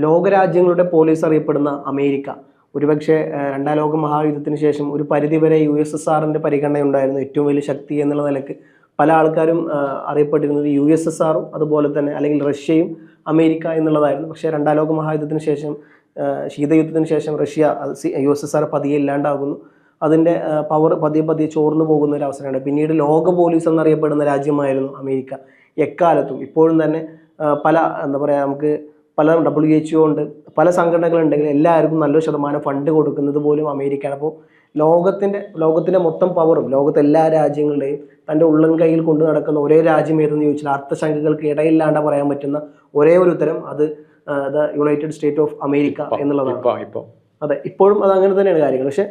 ലോകരാജ്യങ്ങളുടെ police അറിയപ്പെടുന്ന America ഒരുപക്ഷെ രണ്ടാം ലോക മഹായുദ്ധത്തിന് ശേഷം ഒരു പരിധിവരെ USSRന്റെ പരിഗണനയുണ്ടായിരുന്നു ഏറ്റവും വലിയ ശക്തി എന്നുള്ള നിലക്ക് പല ആൾക്കാരും അറിയപ്പെട്ടിരുന്നത് USSRും അതുപോലെ തന്നെ അല്ലെങ്കിൽ റഷ്യയും അമേരിക്ക എന്നുള്ളതായിരുന്നു. പക്ഷേ രണ്ടാം ലോക മഹായുദ്ധത്തിന് ശേഷം ശീതയുദ്ധത്തിന് ശേഷം റഷ്യ USSR പതിയെ ഇല്ലാണ്ടാകുന്നു. അതിൻ്റെ പവർ പതിയെ ചോർന്നു പോകുന്ന ഒരു അവസരമുണ്ട്. പിന്നീട് ലോക പോലീസ് എന്നറിയപ്പെടുന്ന രാജ്യമായിരുന്നു അമേരിക്ക എക്കാലത്തും. ഇപ്പോഴും തന്നെ പല എന്താ പറയുക നമുക്ക് പല WHO ഉണ്ട്, പല സംഘടനകളുണ്ടെങ്കിൽ എല്ലാവർക്കും നല്ലൊരു ശതമാനം ഫണ്ട് കൊടുക്കുന്നത് പോലും അമേരിക്കയാണ്. അപ്പോൾ ലോകത്തിൻ്റെ മൊത്തം പവറും ലോകത്തെ എല്ലാ രാജ്യങ്ങളുടെയും തൻ്റെ ഉള്ളൻ കയ്യിൽ കൊണ്ടു നടക്കുന്ന ഒരേ രാജ്യം ഏതെന്ന് ചോദിച്ചാൽ അർത്ഥശങ്കകൾക്ക് ഇടയില്ലാണ്ട് പറയാൻ പറ്റുന്ന ഒരേ ഒരു ഉത്തരം അത് യുണൈറ്റഡ് സ്റ്റേറ്റ് ഓഫ് അമേരിക്ക എന്നുള്ളതാണ്. അതെ, ഇപ്പോഴും അത് അങ്ങനെ തന്നെയാണ് കാര്യങ്ങൾ. പക്ഷേ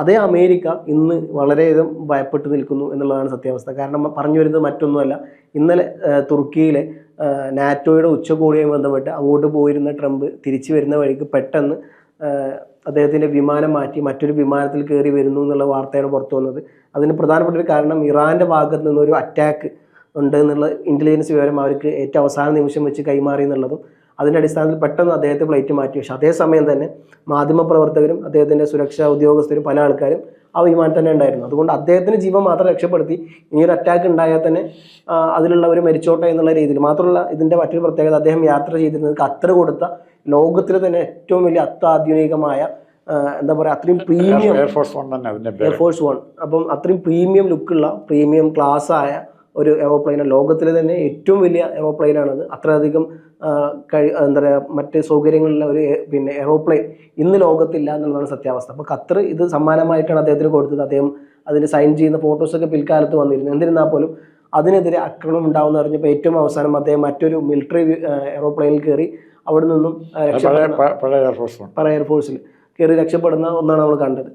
അതേ അമേരിക്ക ഇന്ന് വളരെയധികം ഭയപ്പെട്ട് നിൽക്കുന്നു എന്നുള്ളതാണ് സത്യാവസ്ഥ. കാരണം പറഞ്ഞു വരുന്നത് മറ്റൊന്നുമല്ല, ഇന്നലെ തുർക്കിയിലെ നാറ്റോയുടെ ഉച്ചകോടിയുമായി ബന്ധപ്പെട്ട് അങ്ങോട്ട് പോയിരുന്ന ട്രംപ് തിരിച്ചു വരുന്ന വഴിക്ക് പെട്ടെന്ന് അദ്ദേഹത്തിൻ്റെ വിമാനം മാറ്റി മറ്റൊരു വിമാനത്തിൽ കയറി വരുന്നു എന്നുള്ള വാർത്തയാണ് പുറത്തു വന്നത്. അതിന് പ്രധാനപ്പെട്ട ഒരു കാരണം ഇറാൻ്റെ ഭാഗത്ത് നിന്നൊരു അറ്റാക്ക് ഉണ്ട് എന്നുള്ള ഇൻ്റലിജൻസ് വിവരം അവർക്ക് ഏറ്റവും അവസാന നിമിഷം വെച്ച് കൈമാറി എന്നുള്ളതും അതിൻ്റെ അടിസ്ഥാനത്തിൽ പെട്ടെന്ന് അദ്ദേഹത്തെ ഫ്ലൈറ്റ് മാറ്റി. പക്ഷേ അതേസമയം തന്നെ മാധ്യമപ്രവർത്തകരും അദ്ദേഹത്തിൻ്റെ സുരക്ഷാ ഉദ്യോഗസ്ഥരും പല ആൾക്കാരും ആ വിമാനം തന്നെ ഉണ്ടായിരുന്നു. അതുകൊണ്ട് അദ്ദേഹത്തിന് ജീവൻ മാത്രം രക്ഷപ്പെടുത്തി. ഇനിയൊരു അറ്റാക്ക് ഉണ്ടായാൽ തന്നെ അതിലുള്ളവർ മരിച്ചോട്ടെ എന്നുള്ള രീതിയിൽ. മാത്രമല്ല ഇതിൻ്റെ മറ്റൊരു പ്രത്യേകത, അദ്ദേഹം യാത്ര ചെയ്തിരുന്നത് ഖത്തർ കൊടുത്ത ലോകത്തിലെ തന്നെ ഏറ്റവും വലിയ അത്യാധുനികമായ എന്താ പറയുക അത്രയും പ്രീമിയം എയർഫോഴ്സ് 1. അപ്പം അത്രയും പ്രീമിയം ലുക്കുള്ള പ്രീമിയം ക്ലാസ് ആയ ഒരു എയറോപ്ലെയിനാണ്. ലോകത്തിലെ തന്നെ ഏറ്റവും വലിയ എയറോപ്ലെയിനാണത്. അത്രയധികം എന്താ പറയുക മറ്റ് സൗകര്യങ്ങളുള്ള ഒരു എയറോപ്ലെയിൻ ഇന്ന് ലോകത്തില്ല എന്നുള്ളതാണ് സത്യാവസ്ഥ. അപ്പോൾ ഖത്തർ ഇത് സമ്മാനമായിട്ടാണ് അദ്ദേഹത്തിന് കൊടുത്തത്. അദ്ദേഹം അതിന് സൈൻ ചെയ്യുന്ന ഫോട്ടോസൊക്കെ പിൽക്കാലത്ത് വന്നിരുന്നു. എന്നിരുന്നാൽ പോലും അതിനെതിരെ ആക്രമണം ഉണ്ടാവുമെന്ന് അറിഞ്ഞപ്പോൾ ഏറ്റവും അവസാനം അദ്ദേഹം മറ്റൊരു മിലിറ്ററി എയറോപ്ലെയിനിൽ കയറി അവിടെ നിന്നും പഴയ എയർഫോഴ്സിൽ കയറി രക്ഷപ്പെടുന്ന ഒന്നാണ് നമ്മൾ കണ്ടത്.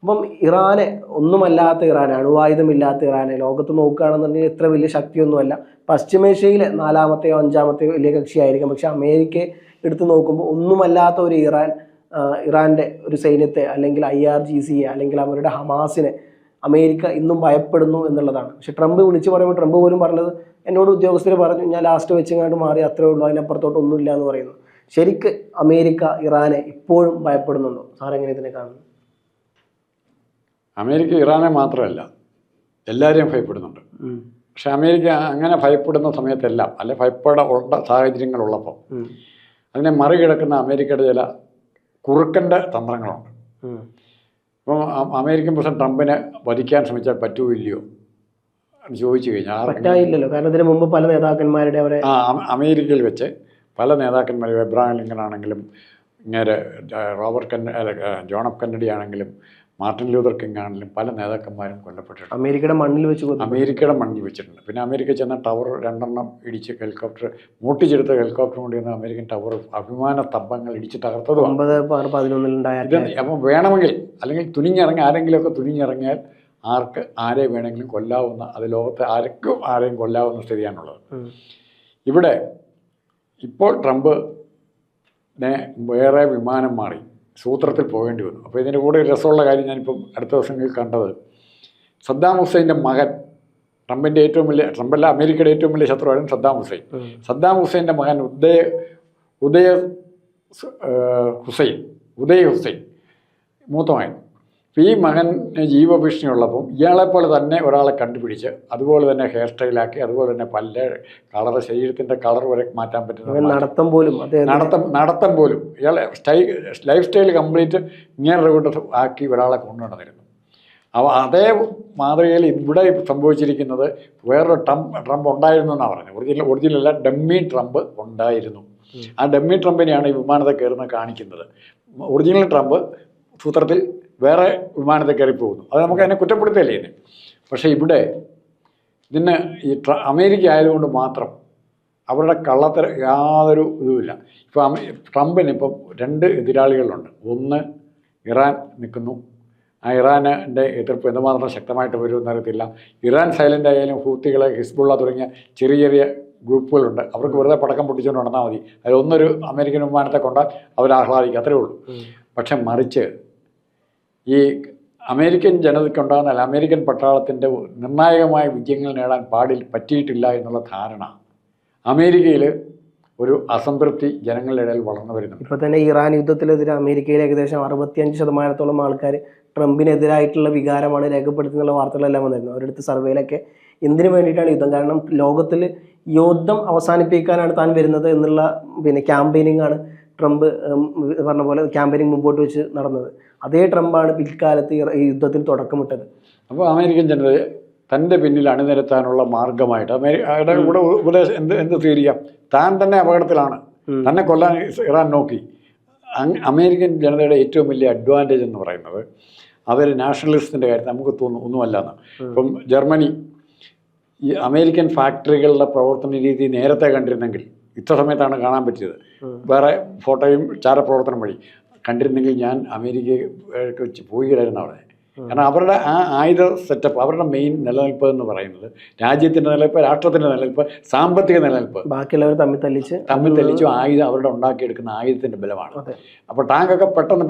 അപ്പം ഇറാനെ ഒന്നുമല്ലാത്ത ഇറാനെ, അണുവായുധമില്ലാത്ത ഇറാനെ ലോകത്ത് നോക്കുകയാണെന്നുണ്ടെങ്കിൽ ഇത്ര വലിയ ശക്തിയൊന്നുമല്ല. പശ്ചിമേഷ്യയിലെ 4-മത്തെയോ 5-മത്തെയോ വലിയ കക്ഷിയായിരിക്കും. പക്ഷെ അമേരിക്കയെ എടുത്ത് നോക്കുമ്പോൾ ഒന്നുമല്ലാത്ത ഒരു ഇറാൻ്റെ ഒരു സൈന്യത്തെ അല്ലെങ്കിൽ IRGCയെ അല്ലെങ്കിൽ അവരുടെ ഹമാസിനെ അമേരിക്ക ഇന്നും ഭയപ്പെടുന്നു എന്നുള്ളതാണ്. പക്ഷെ ട്രംപ് വിളിച്ച് പറയുമ്പോൾ ട്രംപ് പോലും പറഞ്ഞത്, എന്നോട് ഉദ്യോഗസ്ഥർ പറഞ്ഞു ഞാൻ ലാസ്റ്റ് വെച്ചങ്ങാണ്ട് മാറി, അത്രേ ഉള്ളൂ, അതിനപ്പുറത്തോട്ടൊന്നുമില്ല എന്ന് പറയുന്നു. ശരിക്ക് അമേരിക്ക ഇറാനെ ഇപ്പോഴും ഭയപ്പെടുന്നുണ്ടോ? സാറെങ്ങനെ ഇതിനെ കാണുന്നു? അമേരിക്ക ഇറാനെ മാത്രമല്ല എല്ലാവരെയും ഭയപ്പെടുന്നുണ്ട്. പക്ഷെ അമേരിക്ക അങ്ങനെ ഭയപ്പെടുന്ന സമയത്തെല്ലാം അല്ലെ ഭയപ്പെടേണ്ട സാഹചര്യങ്ങളുള്ളപ്പോൾ അതിനെ മറികടക്കുന്ന അമേരിക്കയുടെ ചില കുറുക്കൻ്റെ തന്ത്രങ്ങളുണ്ട്. ഇപ്പം അമേരിക്കൻ പ്രസിഡന്റ് ട്രംപിനെ വധിക്കാൻ ശ്രമിച്ചാൽ പറ്റുമോ ഇല്ലയോ ചോദിച്ചു കഴിഞ്ഞാൽ പറ്റായില്ലല്ലോ. കാരണം ഇതിന് മുമ്പ് പല നേതാക്കന്മാരുടെ അമേരിക്കയിൽ വെച്ച് പല നേതാക്കന്മാരും എബ്രഹാം ലിങ്കൺ ആണെങ്കിലും ഇങ്ങനെ ജോൺ എഫ് കെന്നഡി ആണെങ്കിലും മാർട്ടിൻ ലൂതർ കിങ് ആണെങ്കിലും പല നേതാക്കന്മാരും കൊല്ലപ്പെട്ടിട്ടുണ്ട്. അമേരിക്കയുടെ മണ്ണിൽ വെച്ചിട്ടുണ്ട്. പിന്നെ അമേരിക്ക ചെന്ന ടവർ 2 ഇടിച്ച് ഹെലികോപ്റ്റർ മൂട്ടിച്ചെടുത്ത ഹെലികോപ്റ്റർ കൊണ്ടുവന്ന അമേരിക്കൻ ടവർ അഭിമാന സ്തംഭങ്ങൾ ഇടിച്ച് തകർത്തതും. അപ്പം വേണമെങ്കിൽ അല്ലെങ്കിൽ ആരെങ്കിലുമൊക്കെ തുനിഞ്ഞിറങ്ങിയാൽ ആരെ വേണമെങ്കിലും കൊല്ലാവുന്ന, അത് ലോകത്തെ ആരെയും കൊല്ലാവുന്ന സ്ഥിതിയാണുള്ളത്. ഇവിടെ ഇപ്പോൾ ട്രംപിനെ വേറെ വിമാനം മാറി സൂത്രത്തിൽ പോകേണ്ടി വന്നു. അപ്പോൾ ഇതിൻ്റെ കൂടെ ഒരു രസമുള്ള കാര്യം ഞാനിപ്പം അടുത്ത ദിവസങ്ങളിൽ കണ്ടത്, സദ്ദാം ഹുസൈൻ്റെ മകൻ, ട്രംപല്ല അമേരിക്കയുടെ ഏറ്റവും വലിയ ശത്രുവായിരുന്നു സദ്ദാം ഹുസൈൻ്റെ മകൻ ഉദയ് ഹുസൈൻ മൂത്ത മകൻ. അപ്പോൾ ഈ മകന് ജീവഭീഷണി ഉള്ളപ്പം ഇയാളെപ്പോലെ തന്നെ ഒരാളെ കണ്ടുപിടിച്ച് അതുപോലെ തന്നെ ഹെയർ സ്റ്റൈലാക്കി അതുപോലെ തന്നെ പല കളർ, ശരീരത്തിൻ്റെ കളർ വരെ മാറ്റാൻ പറ്റുന്ന നടത്തം പോലും ഇയാളെ ലൈഫ് സ്റ്റൈൽ കംപ്ലീറ്റ് ഇങ്ങനെ കൂട്ട് ആക്കി ഒരാളെ കൊണ്ടുവന്നിരുന്നു. അപ്പോൾ അതേ മാതൃകയിൽ ഇവിടെ സംഭവിച്ചിരിക്കുന്നത് വേറൊരു ട്രംപ് ഉണ്ടായിരുന്നു എന്നാണ് പറഞ്ഞത്. ഒറിജിനലല്ല, ഡമ്മി ട്രംപ് ഉണ്ടായിരുന്നു. ആ ഡമ്മി ട്രംപിനെയാണ് ഈ വിമാനത്തെ കയറുന്നത് കാണിക്കുന്നത്. ഒറിജിനൽ ട്രംപ് സൂത്രത്തിൽ വേറെ വിമാനത്തെ കയറി പോകുന്നു. അത് നമുക്ക് അതിനെ കുറ്റപ്പെടുത്തുകയല്ലേ ഇതിന്. പക്ഷേ ഇവിടെ ഇതിന് ഈ അമേരിക്ക ആയതുകൊണ്ട് മാത്രം അവരുടെ കള്ളത്തര യാതൊരു ഇതുമില്ല. ഇപ്പോൾ ട്രംപിനിപ്പം 2 എതിരാളികളുണ്ട്. ഒന്ന് ഇറാൻ നിൽക്കുന്നു. ആ ഇറാൻ്റെ എതിർപ്പ് എന്തുമാത്രം ശക്തമായിട്ട് വരുമെന്ന് അറിയത്തില്ല. ഇറാൻ സൈലൻ്റ് ആയാലും ഹൂത്തികളെ, ഹിസ്ബുള്ള തുടങ്ങിയ ചെറിയ ചെറിയ ഗ്രൂപ്പുകളുണ്ട്. അവർക്ക് വെറുതെ പടക്കം പൊട്ടിച്ചുകൊണ്ട് നടന്നാൽ മതി. അതിലൊന്നൊരു അമേരിക്കൻ വിമാനത്തെ കൊണ്ടാൽ അവർ ആഹ്ലാദിക്കും, അത്രേ ഉള്ളൂ. പക്ഷെ മറിച്ച് ഈ അമേരിക്കൻ ജനതയ്ക്കുണ്ടാകുന്ന അമേരിക്കൻ പട്ടാളത്തിൻ്റെ നിർണായകമായ വിജയങ്ങൾ നേടാൻ പറ്റിയിട്ടില്ല എന്നുള്ള ധാരണ അമേരിക്കയിൽ ഒരു അസംതൃപ്തി ജനങ്ങളുടെ ഇടയിൽ വളർന്നു വരുന്നുണ്ട്. ഇപ്പോൾ തന്നെ ഇറാൻ യുദ്ധത്തിനെതിരെ അമേരിക്കയിൽ ഏകദേശം 65% ആൾക്കാർ ട്രംപിനെതിരായിട്ടുള്ള വികാരമാണ് രേഖപ്പെടുത്തുന്നുള്ള വാർത്തകളെല്ലാം വന്നിരുന്നു. അവരെടുത്ത് സർവേയിലൊക്കെ എന്തിനു വേണ്ടിയിട്ടാണ് യുദ്ധം, കാരണം ലോകത്തിൽ യുദ്ധം അവസാനിപ്പിക്കാനാണ് താൻ വരുന്നത് എന്നുള്ള ക്യാമ്പയിനിങ് ആണ് ട്രംപ് പറഞ്ഞ പോലെ ക്യാമ്പയിനിങ് മുമ്പോട്ട് വെച്ച് നടന്നത്. അതേ ട്രംപാണ് പിൽക്കാലത്ത് ഈ യുദ്ധത്തിന് തുടക്കമിട്ടത്. അപ്പോൾ അമേരിക്കൻ ജനതയെ തൻ്റെ പിന്നിൽ അണിനിരത്താനുള്ള മാർഗമായിട്ട് അമേരിക്കയുടെ കൂടെ ഉപദേശം എന്ത് സ്വീകരിക്കാം? താൻ തന്നെ അപകടത്തിലാണ്, തന്നെ കൊല്ലാൻ ഇറാൻ നോക്കി. അമേരിക്കൻ ജനതയുടെ ഏറ്റവും വലിയ അഡ്വാൻറ്റേജ് എന്ന് പറയുന്നത് അവർ നാഷണലിസത്തിൻ്റെ കാര്യത്തിൽ നമുക്ക് തോന്നുന്നു ഒന്നുമല്ലെന്ന്. ഇപ്പം ജർമ്മനി ഈ അമേരിക്കൻ ഫാക്ടറികളുടെ പ്രവർത്തന രീതി നേരത്തെ കണ്ടിരുന്നെങ്കിൽ ഇത്ര സമയത്താണ് കാണാൻ പറ്റിയത്, വേറെ ഫോട്ടോയും ചാരപ്രവർത്തനം വഴി കണ്ടിരുന്നെങ്കിൽ ഞാൻ അമേരിക്കയ്ക്ക് വെച്ച് പോയില്ലായിരുന്നു അവിടെ. കാരണം അവരുടെ ആ ആയുധ സെറ്റപ്പ്, അവരുടെ മെയിൻ നിലനിൽപ്പ് എന്ന് പറയുന്നത് രാജ്യത്തിൻ്റെ നിലനിൽപ്പ്, രാഷ്ട്രത്തിൻ്റെ നിലനിൽപ്പ്, സാമ്പത്തിക നിലനിൽപ്പ്, ബാക്കിയുള്ളവർ തമ്മിൽ തല്ലിച്ചു ആയുധം അവരുടെ ഉണ്ടാക്കിയെടുക്കുന്ന ആയുധത്തിൻ്റെ ബലമാണ്. അപ്പോൾ ടാങ്കൊക്കെ പെട്ടെന്ന്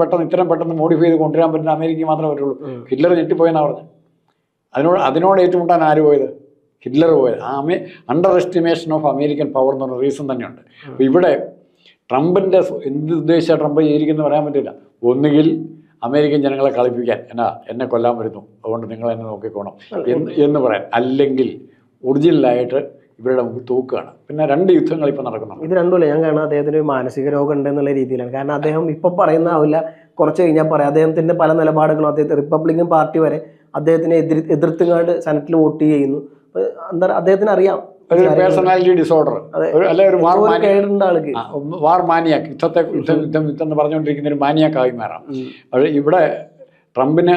പെട്ടെന്ന് മോഡിഫൈ ചെയ്ത് കൊണ്ടുവരാൻ പറ്റുന്ന അമേരിക്ക മാത്രമേ പറ്റുള്ളൂ. ഹിറ്റ്ലർ ഞെട്ടിപ്പോയെന്നാണ് പറഞ്ഞത്. അതിനോട് ഏറ്റുമുട്ടാൻ ആര് പോയത്? ഹിറ്റ്ലർ പോയത്. Under estimation of American power എന്ന് പറഞ്ഞ റീസൺ തന്നെയുണ്ട്. അപ്പോൾ ഇവിടെ ട്രംപിൻ്റെ എന്ത് ഉദ്ദേശിച്ചാണ് ട്രംപ് ചെയ്തിരിക്കുന്നത് പറയാൻ പറ്റില്ല. ഒന്നുകിൽ അമേരിക്കൻ ജനങ്ങളെ കളിപ്പിക്കാൻ, എന്നെ കൊല്ലാൻ വരുന്നു, അതുകൊണ്ട് നിങ്ങൾ എന്നെ നോക്കിക്കോണം എന്ന് പറയാൻ, അല്ലെങ്കിൽ ഒറിജിനലായിട്ട് ഇവരുടെ മുമ്പിൽ തൂക്കുകയാണ്. പിന്നെ 2 യുദ്ധങ്ങൾ ഇപ്പോൾ നടക്കുന്നുണ്ട്. ഇത് രണ്ടുമല്ല, ഞാൻ കാണുന്നത് അദ്ദേഹത്തിന് ഒരു മാനസിക രോഗം ഉണ്ട് എന്നുള്ള രീതിയിലാണ്. കാരണം അദ്ദേഹം ഇപ്പം പറയുന്നതാവില്ല, കുറച്ച് കഴിഞ്ഞാൽ പറയാം. അദ്ദേഹത്തിൻ്റെ പല നിലപാടുകളും, അദ്ദേഹത്തെ റിപ്പബ്ലിക്കൻ പാർട്ടി വരെ അദ്ദേഹത്തിനെ എതിർത്തുകൊണ്ട് സെനറ്റിൽ വോട്ട് ചെയ്യുന്നു. എന്താ അദ്ദേഹത്തിന് അറിയാം ഒരു പേഴ്സണാലിറ്റി ഡിസോർഡർ, അല്ലെ ഒരു വാർ മാനിയാക്ക്, യുദ്ധം എന്ന് പറഞ്ഞുകൊണ്ടിരിക്കുന്ന ഒരു മാനിയാക്കായി മാറാം. പക്ഷേ ഇവിടെ ട്രംപിന്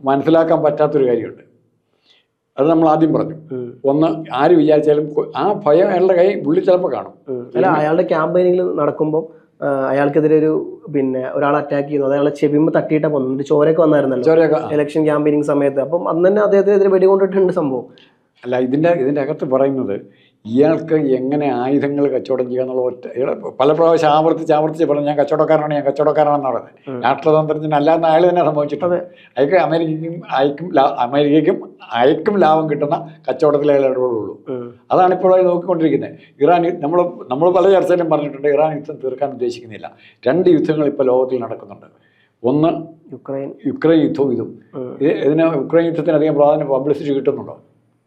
മനസ്സിലാക്കാൻ പറ്റാത്തൊരു കാര്യമുണ്ട്. അത് നമ്മൾ ആദ്യം പറഞ്ഞു. ഒന്ന്, ആര് വിചാരിച്ചാലും ആ ഭയം അയാളുടെ ഉള്ളിൽ ചിലപ്പോൾ കാണും. അല്ല, അയാളുടെ ക്യാമ്പയിനിൽ നടക്കുമ്പോൾ അയാൾക്കെതിരെ ഒരാൾ അറ്റാക്ക് ചെയ്യുന്നു, അത് അയാളെ ചെവിയുമ്പോൾ തട്ടിയിട്ടാ പോകുന്നു, ചോരയൊക്കെ വന്നായിരുന്നല്ലോ ഇലക്ഷൻ ക്യാമ്പയിനിങ് സമയത്ത്. അപ്പം അന്ന് തന്നെ അദ്ദേഹത്തിനെതിരെ വെടികൊണ്ടിട്ടുണ്ട് സംഭവം. അല്ല, ഇതിൻ്റെ അകത്ത് പറയുന്നത് ഇയാൾക്ക് എങ്ങനെ ആയുധങ്ങൾ കച്ചവടം ചെയ്യുക എന്നുള്ള പല പ്രാവശ്യം ആവർത്തിച്ച് പറഞ്ഞു, ഞാൻ കച്ചവടക്കാരനാണെന്ന് പറയുന്നത്. രാഷ്ട്രതന്ത്രത്തിന് അല്ലാതെ അയാൾ തന്നെ സംഭവിച്ചിട്ടുണ്ട്. അയക്കും ലാഭം കിട്ടുന്ന കച്ചവടത്തിലെ ഇടപെടുള്ളൂ. അതാണ് ഇപ്പോൾ നോക്കിക്കൊണ്ടിരിക്കുന്നത്. ഇറാൻ നമ്മൾ പല ചർച്ചയിലും പറഞ്ഞിട്ടുണ്ട്, ഇറാൻ യുദ്ധം തീർക്കാൻ ഉദ്ദേശിക്കുന്നില്ല. 2 യുദ്ധങ്ങൾ ഇപ്പോൾ ലോകത്തിൽ നടക്കുന്നുണ്ട്. ഒന്ന് യുക്രൈൻ യുദ്ധവും ഇതിന് യുക്രൈൻ യുദ്ധത്തിന് അധികം പ്രാധാന്യം പബ്ലിസിറ്റി കിട്ടുന്നുണ്ടോ?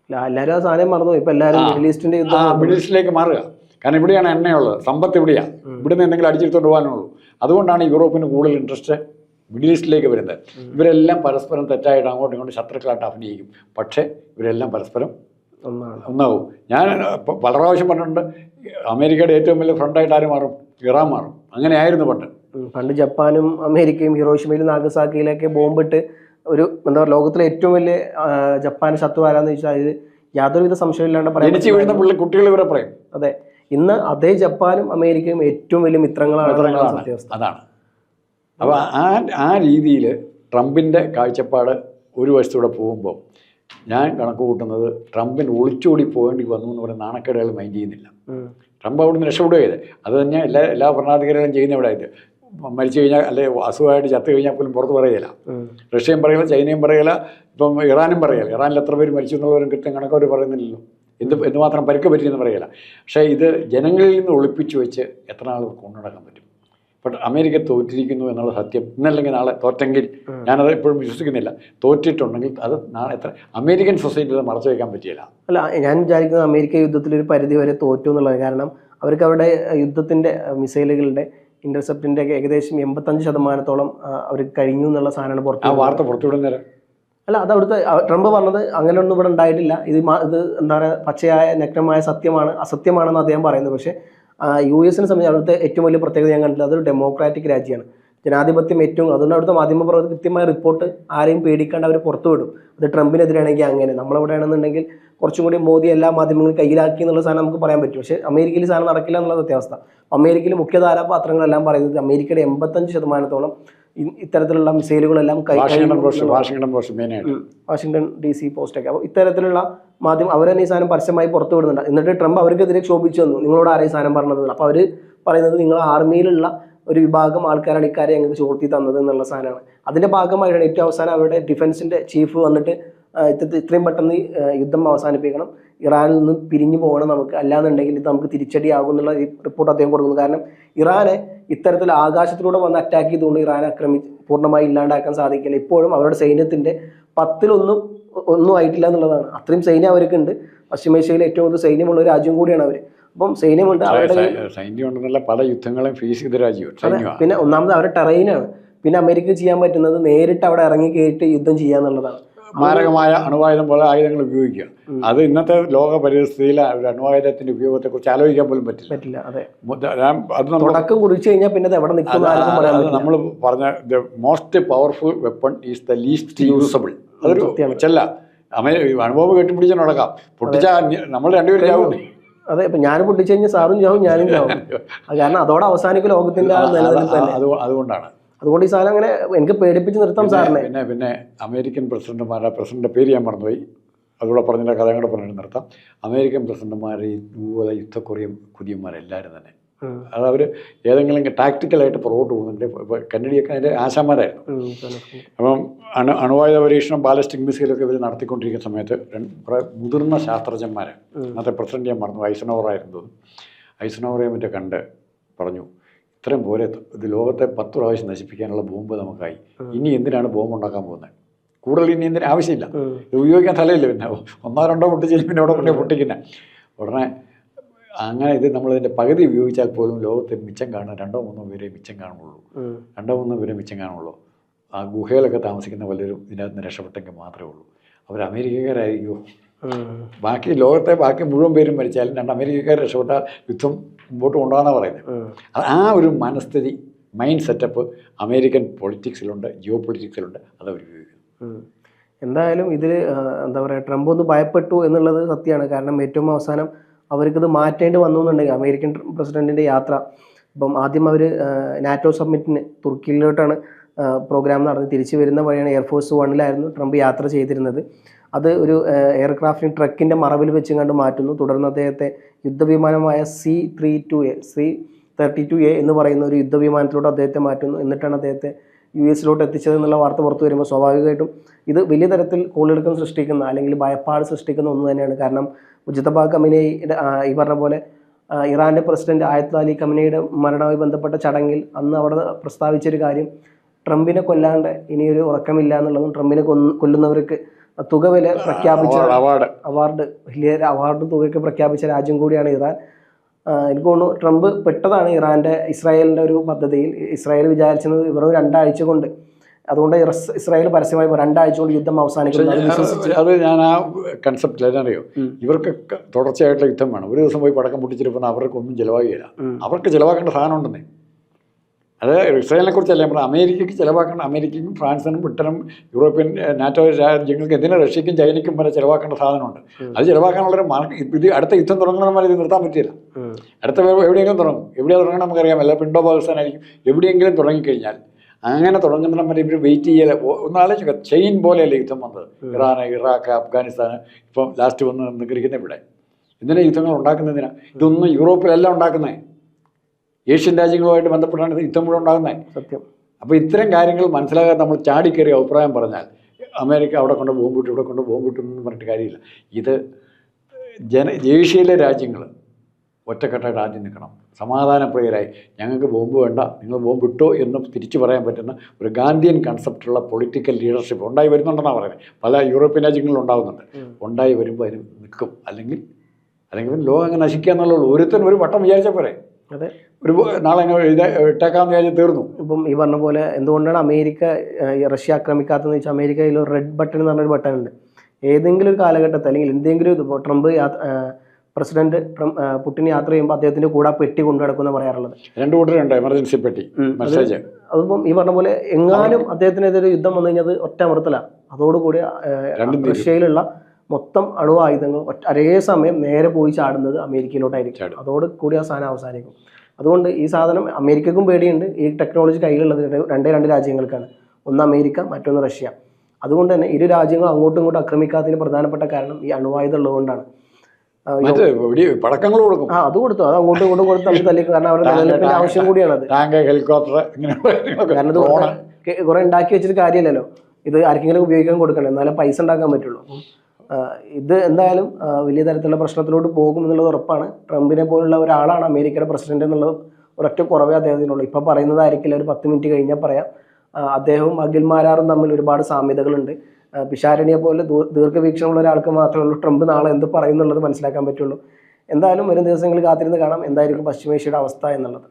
എല്ലാവരും ആ സാധനം മറന്നു. ഇപ്പൊ എല്ലാവരും മിഡിൽ ഈസ്റ്റിലേക്ക് മാറുക. കാരണം ഇവിടെയാണ് എണ്ണയുള്ളത്, സമ്പത്ത് ഇവിടെയാണ്. ഇവിടുന്ന് എന്തെങ്കിലും അടിച്ചെടുത്തോണ്ട് പോകാനുള്ളൂ. അതുകൊണ്ടാണ് യൂറോപ്പിന് കൂടുതൽ ഇൻട്രസ്റ്റ് മിഡിൽ ഈസ്റ്റിലേക്ക് വരുന്നത്. ഇവരെല്ലാം പരസ്പരം തെറ്റായിട്ട് അങ്ങോട്ടും ഇങ്ങോട്ടും ശത്രുക്കളായിട്ട് അഭിനയിക്കും. പക്ഷേ ഇവരെല്ലാം പരസ്പരം ഒന്നാവും. ഞാൻ പല പ്രാവശ്യം പറഞ്ഞിട്ടുണ്ട്, അമേരിക്കയുടെ ഏറ്റവും വലിയ ഫ്രണ്ടായിട്ട് ആര് മാറും? ഇറാൻ മാറും. അങ്ങനെയായിരുന്നു പണ്ട്. ജപ്പാനും അമേരിക്കയും ഹിരോഷിമയിലും നാഗസാക്കിയിലൊക്കെ ബോംബിട്ട് ഒരു എന്താ പറയുക, ലോകത്തിലെ ഏറ്റവും വലിയ ജപ്പാൻ ശത്രു ആരാന്ന് ചോദിച്ചാൽ ഇത് യാതൊരുവിധ സംശയമില്ലാണ്ട് പറയാം. കുട്ടികൾ ഇവരെ പറയും. അതെ, ഇന്ന് അതേ ജപ്പാനും അമേരിക്കയും ഏറ്റവും വലിയ മിത്രങ്ങളാണ്. അതാണ്. അപ്പോൾ ആ രീതിയിൽ ട്രംപിൻ്റെ കാഴ്ചപ്പാട് ഒരു വശത്തൂടെ പോകുമ്പോൾ ഞാൻ കണക്ക് കൂട്ടുന്നത് ട്രംപിന് ഒളിച്ചോടി പോകേണ്ടി വന്നു എന്ന് പറയുന്ന നാണക്കേടുകൾ മൈൻഡ് ചെയ്യുന്നില്ല. ട്രംപ് അവിടുന്ന് രക്ഷപ്പെടുകയത്. അത് തന്നെ എല്ലാ ഭരണാധികാരികളും ചെയ്യുന്ന ഇവിടെ ആയിട്ട് മരിച്ചു കഴിഞ്ഞാൽ, അല്ലെ അസുഖമായിട്ട് ചത്തു കഴിഞ്ഞാൽ പോലും പുറത്ത് പറയുകയില്ല. റഷ്യയും പറയില്ല, ചൈനയും പറയില്ല, ഇപ്പം ഇറാനും പറയില്ല. ഇറാനിൽ എത്ര പേര് മരിച്ചു എന്നുള്ളവരും കൃത്യം കണക്കവർ പറയുന്നില്ലല്ലോ. എന്തുമാത്രം പരിക്ക് പറ്റിയെന്ന് പറയില്ല. പക്ഷേ ഇത് ജനങ്ങളിൽ നിന്ന് ഒളിപ്പിച്ചു വെച്ച് എത്ര നാൾ കൊണ്ടുനടക്കാൻ പറ്റും? ബട്ട് അമേരിക്ക തോറ്റിരിക്കുന്നു എന്നുള്ള സത്യം ഇന്നല്ലെങ്കിൽ നാളെ തോറ്റെങ്കിൽ, ഞാനത് എപ്പോഴും വിശ്വസിക്കുന്നില്ല. തോറ്റിട്ടുണ്ടെങ്കിൽ അത് നാളെ എത്ര അമേരിക്കൻ സൊസൈറ്റിയിൽ മറച്ചു വയ്ക്കാൻ പറ്റിയില്ല. അല്ല, ഞാൻ വിചാരിക്കുന്നത് അമേരിക്ക യുദ്ധത്തിലൊരു പരിധി വരെ തോറ്റു എന്നുള്ളത്. കാരണം അവർക്ക് അവരുടെ യുദ്ധത്തിൻ്റെ മിസൈലുകളുടെ ഇന്റർസെപ്റ്റിന്റെ ഏകദേശം 85% അവർക്ക് കഴിഞ്ഞു എന്നുള്ള സാധനമാണ് പുറത്തുവിടുന്നത്. അല്ല, അത് അവിടുത്തെ ട്രംപ് പറഞ്ഞത് അങ്ങനെയൊന്നും ഇവിടെ ഉണ്ടായിട്ടില്ല, ഇത് എന്താ പറയുക, പച്ചയായ നഗ്നമായ അസത്യമാണെന്ന് അദ്ദേഹം പറയുന്നത്. പക്ഷേ US-നെ സംബന്ധിച്ച് അവിടുത്തെ ഏറ്റവും വലിയ പ്രത്യേകത ഞാൻ കണ്ടില്ല, അതൊരു ഡെമോക്രാറ്റിക് രാജ്യമാണ്. ജനാധിപത്യം ഏറ്റവും, അതുകൊണ്ട് അവിടുത്തെ മാധ്യമപ്രവർത്തകർ കൃത്യമായ റിപ്പോർട്ട് ആരെയും പേടിക്കാണ്ട് അവർ പുറത്തുവിടും. അത് ട്രംപിനെതിരാണെങ്കിൽ അങ്ങനെ, നമ്മളവിടെ ആണെന്നുണ്ടെങ്കിൽ കുറച്ചും കൂടി മോദി എല്ലാ മാധ്യമങ്ങളും കയ്യിലാക്കി എന്നുള്ള സാധനം നമുക്ക് പറയാൻ പറ്റും. പക്ഷേ അമേരിക്കയിൽ സാധനം നടക്കില്ല എന്നുള്ള സത്യാവസ്ഥ. അമേരിക്കയിൽ മുഖ്യധാരാ പത്രങ്ങളെല്ലാം പറയുന്നത് അമേരിക്കയുടെ 85% ഇത്തരത്തിലുള്ള മിസൈലുകളെല്ലാം വാഷിംഗ്ടൺ DC പോസ്റ്റൊക്കെ. അപ്പോൾ ഇത്തരത്തിലുള്ള മാധ്യമം അവർ തന്നെ ഈ സാധനം പരസ്യമായി പുറത്തു വിടുന്നുണ്ട്. എന്നിട്ട് ട്രംപ് അവർക്കെതിരെ ക്ഷോഭിച്ചു വന്നു, നിങ്ങളോട് ആരെയും സാധനം പറഞ്ഞത്. അപ്പോൾ അവർ പറയുന്നത് നിങ്ങൾ ആർമിയിലുള്ള ഒരു വിഭാഗം ആൾക്കാരാണ് ഇക്കാര്യം ഞങ്ങൾക്ക് ചോർത്തി തന്നത് എന്നുള്ള സാധനമാണ്. അതിൻ്റെ ഭാഗമായിട്ടാണ് ഏറ്റവും അവസാനം അവരുടെ ഡിഫൻസിൻ്റെ ചീഫ് വന്നിട്ട് ഇത്രയും പെട്ടെന്ന് യുദ്ധം അവസാനിപ്പിക്കണം, ഇറാനിൽ നിന്ന് പിരിഞ്ഞു പോകണം നമുക്ക്, അല്ലാന്നുണ്ടെങ്കിൽ ഇത് നമുക്ക് തിരിച്ചടിയാകും എന്നുള്ള റിപ്പോർട്ട് അദ്ദേഹം കൊടുക്കുന്നു. കാരണം ഇറാനെ ഇത്തരത്തിൽ ആകാശത്തിലൂടെ വന്ന് അറ്റാക്ക് ചെയ്തുകൊണ്ട് ഇറാനെ പൂർണ്ണമായി ഇല്ലാണ്ടാക്കാൻ സാധിക്കില്ല. ഇപ്പോഴും അവരുടെ സൈന്യത്തിൻ്റെ 10% ഒന്നും ആയിട്ടില്ല എന്നുള്ളതാണ്. അത്രയും സൈന്യം അവർക്കുണ്ട്. പശ്ചിമേഷ്യയിൽ ഏറ്റവും കൂടുതൽ സൈന്യമുള്ള ഒരു രാജ്യം കൂടിയാണ് അവർ. അപ്പം സൈന്യമുണ്ട്, അവരുടെ സൈന്യമുണ്ടെന്നുള്ള പല യുദ്ധങ്ങളും ഫേസ് ചെയ്ത രാജ്യം. പിന്നെ ഒന്നാമത് അവരുടെ ടെറൈനാണ്. പിന്നെ അമേരിക്ക ചെയ്യാൻ പറ്റുന്നത് നേരിട്ട് അവിടെ ഇറങ്ങി കയറിയിട്ട് യുദ്ധം ചെയ്യാന്നുള്ളതാണ്. മാരകമായ അണുവായുധം പോലെ ആയുധങ്ങൾ ഉപയോഗിക്കുക. അത് ഇന്നത്തെ ലോക പരിസ്ഥിതിയിൽ ഒരു അണുവായുധത്തിന്റെ ഉപയോഗത്തെ കുറിച്ച് ആലോചിക്കാൻ പോലും പറ്റില്ല. അതെ, അത് തുടക്കം കുറിച്ച് കഴിഞ്ഞാൽ പിന്നെ എവിടെ നിൽക്കും. നമ്മൾ പറഞ്ഞ the most powerful weapon is the least usable. അതൊരു ചെല്ല അനുഭവം കെട്ടിപ്പിടിച്ച് നടക്കാം. പൊട്ടിച്ചാൽ നമ്മൾ രണ്ടുപേരും ചാവും. അതെ, ഇപ്പൊ ഞാൻ പൊട്ടിച്ചു കഴിഞ്ഞാൽ സാറും ചാവും, ഞാനും ചാവും. കാരണം അതോടെ അവസാനിക്കും ലോകത്തിന്റെ നിലനിൽപ്പ് തന്നെ. അതുകൊണ്ടാണ് അതുകൊണ്ട് ഈ സാധനം അങ്ങനെ എനിക്ക് പേടിപ്പിച്ച് നിർത്താം സാറിനെ. പിന്നെ അമേരിക്കൻ പ്രസിഡന്റിന്റെ പേര് ഞാൻ മറന്നുപോയി, അതുകൂടെ പറഞ്ഞിട്ട് കഥ കൂടെ പറഞ്ഞിട്ട് നിർത്താം. അമേരിക്കൻ പ്രസിഡന്റുമാർ ഈ യുദ്ധക്കൊറിയം കുതിയന്മാരെല്ലാവരും തന്നെ അത് അവർ ഏതെങ്കിലും ടാക്ടിക്കലായിട്ട് പുറകോട്ട് പോകുന്നുണ്ട്. ഇപ്പോൾ കന്നഡിയൊക്കെ അതിൻ്റെ ആശാന്മാരായിരുന്നു. അപ്പം അണുവായുധ പരീക്ഷണം, ബാലിസ്റ്റിക് മിസൈലൊക്കെ ഇവർ നടത്തിക്കൊണ്ടിരിക്കുന്ന സമയത്ത് കുറേ മുതിർന്ന ശാസ്ത്രജ്ഞന്മാർ, അന്നത്തെ പ്രസിഡന്റ് ഞാൻ മറന്നു, ഐസനോവറായിരുന്നു തോന്നുന്നു, ഐസനോവറെ മറ്റേ കണ്ട് പറഞ്ഞു, ഇത്രയും പോലെ ഇത് ലോകത്തെ 10 പ്രാവശ്യം നശിപ്പിക്കാനുള്ള ബോംബ് നമുക്കായി, ഇനി എന്തിനാണ് ബോംബ് ഉണ്ടാക്കാൻ പോകുന്നത്, കൂടുതൽ ഇനി എന്തിനും ആവശ്യമില്ല, ഇത് ഉപയോഗിക്കാൻ സ്ഥലമില്ല, പിന്നെ 1-2 പൊട്ടിച്ച് പിന്നെ അവിടെ കൊണ്ടേ പൊട്ടിക്കുന്നത്. ഉടനെ അങ്ങനെ ഇത് നമ്മളിതിൻ്റെ പകുതി ഉപയോഗിച്ചാൽ പോലും ലോകത്തെ മിച്ചം കാണാൻ 2-3 പേരെ മിച്ചം കാണുള്ളൂ, 2-3 പേരെ മിച്ചം കാണുള്ളൂ. ആ ഗുഹയിലൊക്കെ താമസിക്കുന്ന പലരും ഇതിനകത്ത് നിന്ന് രക്ഷപ്പെട്ടെങ്കിൽ മാത്രമേ ഉള്ളൂ. അവർ അമേരിക്കക്കാരായിരിക്കുമോ? ബാക്കി ലോകത്തെ ബാക്കി മുഴുവൻ പേരും മരിച്ചാലും 2 അമേരിക്കക്കാർ രക്ഷപ്പെട്ട യുദ്ധം മുമ്പോട്ട് കൊണ്ടുപോകാന്നാണ് പറയുന്നത്. ആ ഒരു മനസ്ഥിതി, മൈൻഡ് സെറ്റപ്പ് അമേരിക്കൻ പൊളിറ്റിക്സിലുണ്ട്, ജിയോ പൊളിറ്റിക്സിലുണ്ട്, അത് അവർ ഉപയോഗിക്കുന്നു. എന്തായാലും ഇതിൽ എന്താ പറയുക, ട്രംപ് ഒന്ന് ഭയപ്പെട്ടു എന്നുള്ളത് സത്യമാണ്. കാരണം ഏറ്റവും അവസാനം അവർക്കിത് മാറ്റേണ്ടി വന്നു എന്നുണ്ടെങ്കിൽ അമേരിക്കൻ പ്രസിഡന്റിൻ്റെ യാത്ര, ഇപ്പം ആദ്യം അവർ നാറ്റോ സമ്മിറ്റിന് തുർക്കിയിലോട്ടാണ് പ്രോഗ്രാം നടന്ന് തിരിച്ചു വരുന്ന വഴിയാണ് എയർഫോഴ്സ് 1-ലായിരുന്നു ട്രംപ് യാത്ര ചെയ്തിരുന്നത്. അത് ഒരു എയർക്രാഫ്റ്റിന് ട്രക്കിൻ്റെ മറവിൽ വെച്ചും കണ്ട് മാറ്റുന്നു. തുടർന്ന് അദ്ദേഹത്തെ യുദ്ധവിമാനമായ C-32A എന്ന് പറയുന്ന ഒരു യുദ്ധവിമാനത്തിലോട്ട് അദ്ദേഹത്തെ മാറ്റുന്നു. എന്നിട്ടാണ് അദ്ദേഹത്തെ US-ലോട്ട് എത്തിച്ചതെന്നുള്ള വാർത്ത പുറത്തു വരുമ്പോൾ സ്വാഭാവികമായിട്ടും ഇത് വലിയ തരത്തിൽ കോളിളക്കം സൃഷ്ടിക്കുന്ന അല്ലെങ്കിൽ ഭയപ്പാട് സൃഷ്ടിക്കുന്ന ഒന്ന് തന്നെയാണ്. കാരണം മുജ്തബ ഖമനയുടെ ഈ പറഞ്ഞ പോലെ ഇറാൻ്റെ പ്രസിഡന്റ് ആയത്തുള്ള അലി ഖമനയുടെ മരണവുമായി ബന്ധപ്പെട്ട ചടങ്ങിൽ അന്ന് അവിടെ പ്രസ്താവിച്ചൊരു കാര്യം, ട്രംപിനെ കൊല്ലാണ്ട് ഇനിയൊരു ഉറക്കമില്ല എന്നുള്ളതും ട്രംപിനെ കൊല്ലുന്നവർക്ക് തുകവില പ്രഖ്യാപിച്ച അവാർഡ്, വലിയ അവാർഡ് തുകയ്ക്ക് പ്രഖ്യാപിച്ച രാജ്യം കൂടിയാണ് ഇറാൻ. എനിക്ക് തോന്നുന്നു ട്രംപ് പെട്ടതാണ് ഇസ്രായേലിൻ്റെ ഒരു പദ്ധതിയിൽ. ഇസ്രായേൽ വിചാരിച്ചത് വെറും 2 ആഴ്ച കൊണ്ട്, അതുകൊണ്ട് ഇസ്രായേൽ പരസ്യമായി 2 ആഴ്ച കൊണ്ട് യുദ്ധം അവസാനിക്കും. അത് ഞാൻ ആ കൺസെപ്റ്റിൽ എന്നറിയോ, ഇവർക്ക് തുടർച്ചയായിട്ടുള്ള യുദ്ധം വേണം. ഒരു ദിവസം പോയി പടക്കം പൊട്ടിച്ചിരിപ്പോൾ അവർക്കൊന്നും ചിലവാകില്ല. അവർക്ക് ചിലവാക്കേണ്ട സാധനം ഉണ്ടെന്നേ. അത് ഇസ്രായേലിനെ കുറിച്ചല്ല ഞാൻ, അമേരിക്കയ്ക്ക് ചിലവാക്കേണ്ട, അമേരിക്കയ്ക്കും ഫ്രാൻസിനും ബ്രിട്ടനും യൂറോപ്യൻ നാറ്റോ രാജ്യങ്ങൾക്ക് എന്തിനാ റഷ്യയ്ക്കും ചൈനയ്ക്കും വരെ ചിലവാക്കേണ്ട സാധനമുണ്ട്. അത് ചിലവാക്കാനുള്ളൊരു ഇത് അടുത്ത യുദ്ധം തുടങ്ങണമെന്നാൽ ഇത് നിർത്താൻ പറ്റില്ല. അടുത്ത എവിടെയെങ്കിലും തുടങ്ങും. എവിടെയാണ് തുടങ്ങണം നമുക്കറിയാം, അല്ല പിണ്ടോ പാകിസ്ഥാനായിരിക്കും. എവിടെയെങ്കിലും തുടങ്ങിക്കഴിഞ്ഞാൽ അങ്ങനെ തുടങ്ങുന്ന വരെ ഇവർ വെയിറ്റ് ചെയ്യല. ഒന്നാലോചിക്കുക, ചെയിൻ പോലെയല്ലേ യുദ്ധം വന്നത്. ഇറാന്, ഇറാഖ്, അഫ്ഗാനിസ്ഥാൻ, ഇപ്പം ലാസ്റ്റ് വന്ന് നിൽക്കുന്ന ഇവിടെ. എന്തിനാ യുദ്ധങ്ങൾ ഉണ്ടാക്കുന്നതിനാ? ഇതൊന്നും യൂറോപ്പിലല്ല ഉണ്ടാക്കുന്നത്, ഏഷ്യൻ രാജ്യങ്ങളുമായിട്ട് ബന്ധപ്പെട്ടാണ് യുദ്ധം മുഴുവൻ ഉണ്ടാകുന്നത്. സത്യം. അപ്പോൾ ഇത്തരം കാര്യങ്ങൾ മനസ്സിലാകാതെ നമ്മൾ ചാടിക്കയറി അഭിപ്രായം പറഞ്ഞാൽ അമേരിക്ക അവിടെ കൊണ്ട് ബോംബിട്ടു, ഇവിടെ കൊണ്ട് ബോംബിട്ടു എന്ന് പറഞ്ഞിട്ട് കാര്യമില്ല. ഇത് ഏഷ്യയിലെ രാജ്യങ്ങൾ ഒറ്റക്കെട്ടായിട്ട് ആദ്യം നിൽക്കണം, സമാധാനപ്രിയരായി. ഞങ്ങൾക്ക് ബോംബ് വേണ്ട, നിങ്ങൾ ബോംബിട്ടോ എന്ന് തിരിച്ചു പറയാൻ പറ്റുന്ന ഒരു ഗാന്ധിയൻ കൺസെപ്റ്റുള്ള പൊളിറ്റിക്കൽ ലീഡർഷിപ്പ് ഉണ്ടായി വരുന്നുണ്ടെന്നാണ് പറയുന്നത്. പല യൂറോപ്യൻ രാജ്യങ്ങളിലും ഉണ്ടാകുന്നുണ്ട്. ഉണ്ടായി വരുമ്പോൾ അതിന് നിൽക്കും. അല്ലെങ്കിൽ ലോകം അങ്ങനെ നശിക്കുക എന്നുള്ളൂ. ഒരുത്തൻ ഒരു വട്ടം വിചാരിച്ചാൽ പോരെ, അതെ, ഒരു നാളെ ഇട്ടേക്കാമെന്ന് വിചാരിച്ച് തീർന്നു. ഇപ്പം ഈ പറഞ്ഞ പോലെ എന്തുകൊണ്ടാണ് അമേരിക്ക റഷ്യ ആക്രമിക്കാത്തതെന്ന് വെച്ചാൽ അമേരിക്കയിൽ റെഡ് ബട്ടൺ എന്ന് പറഞ്ഞൊരു ബട്ടൺ ഉണ്ട്. ഏതെങ്കിലും ഒരു കാലഘട്ടത്തിൽ അല്ലെങ്കിൽ എന്തെങ്കിലും ഇപ്പോൾ ട്രംപ് പ്രസിഡന്റ് പുടിൻ യാത്ര ചെയ്യുമ്പോൾ അദ്ദേഹത്തിന്റെ കൂടെ പെട്ടി കൊണ്ടു നടക്കുന്ന പറയാറുള്ളത്. 2 കൂട്ടരുണ്ട്, എമർജൻസി പെട്ടി, മെസ്സേജ്. അതിപ്പം ഈ പറഞ്ഞ പോലെ എങ്ങാനും അദ്ദേഹത്തിനെതിരെ യുദ്ധം വന്നു കഴിഞ്ഞാൽ ഒറ്റ അമർത്തലാണ്. അതോടുകൂടി റഷ്യയിലുള്ള മൊത്തം അണുവായുധങ്ങൾ ഒരേ സമയം നേരെ പോയി ചാടുന്നത് അമേരിക്കയിലോട്ടായിരിക്കും. അതോട് കൂടി ആ സാധനം അവസാനിക്കും. അതുകൊണ്ട് ഈ സാധനം അമേരിക്കക്കും പേടിയുണ്ട്. ഈ ടെക്നോളജി കയ്യിലുള്ളത് 2 രാജ്യങ്ങൾക്കാണ്, ഒന്ന് അമേരിക്ക, മറ്റൊന്ന് റഷ്യ. അതുകൊണ്ട് തന്നെ ഇരു രാജ്യങ്ങളും അങ്ങോട്ടും ഇങ്ങോട്ടും ആക്രമിക്കാത്തതിന് പ്രധാനപ്പെട്ട കാരണം ഈ അണുവായുധം ഉള്ളതുകൊണ്ടാണ്. പടക്കങ്ങൾ കൊടുക്കും, അത് കൊടുത്തു, അത് അങ്ങോട്ടും ഇങ്ങോട്ടും കൊടുത്ത് തമ്മിൽ തല്ലിക്കും. കാരണം അവരുടെ നിലനിൽപ്പിന്റെ ആവശ്യം കൂടിയാണത്. ഹെലികോപ്റ്റർ, കാരണം ഇത് കുറെ ഉണ്ടാക്കി വെച്ചിട്ട് കാര്യമില്ലല്ലോ, ഇത് ആർക്കെങ്കിലും ഉപയോഗിക്കാൻ കൊടുക്കണം, എന്നാലും പൈസ ഉണ്ടാക്കാൻ പറ്റുള്ളൂ. ഇത് എന്തായാലും വലിയ തരത്തിലുള്ള പ്രശ്നത്തിലോട്ട് പോകും എന്നുള്ളത് ഉറപ്പാണ്. ട്രംപിനെ പോലുള്ള ഒരാളാണ് അമേരിക്കയുടെ പ്രസിഡന്റ് എന്നുള്ളത് ഒരൊറ്റ കുറവേ അദ്ദേഹത്തിനുള്ളൂ. ഇപ്പോൾ പറയുന്നതായിരിക്കില്ല, ഒരു 10 മിനിറ്റ് കഴിഞ്ഞാൽ പറയാം. അദ്ദേഹവും അഖിൽ മാരാറും തമ്മിൽ ഒരുപാട് സാമ്യതകളുണ്ട്. പിഷാരടിയെ പോലെ ദീർഘവീക്ഷണമുള്ള ഒരാൾക്ക് മാത്രമേ ഉള്ളൂ ട്രംപ് നാളെ എന്ത് പറയുന്നുള്ളത് മനസ്സിലാക്കാൻ പറ്റുള്ളൂ. എന്തായാലും വരും ദിവസങ്ങളിൽ കാത്തിരുന്ന് കാണാം എന്തായിരിക്കും പശ്ചിമേഷ്യയുടെ അവസ്ഥ എന്നുള്ളത്.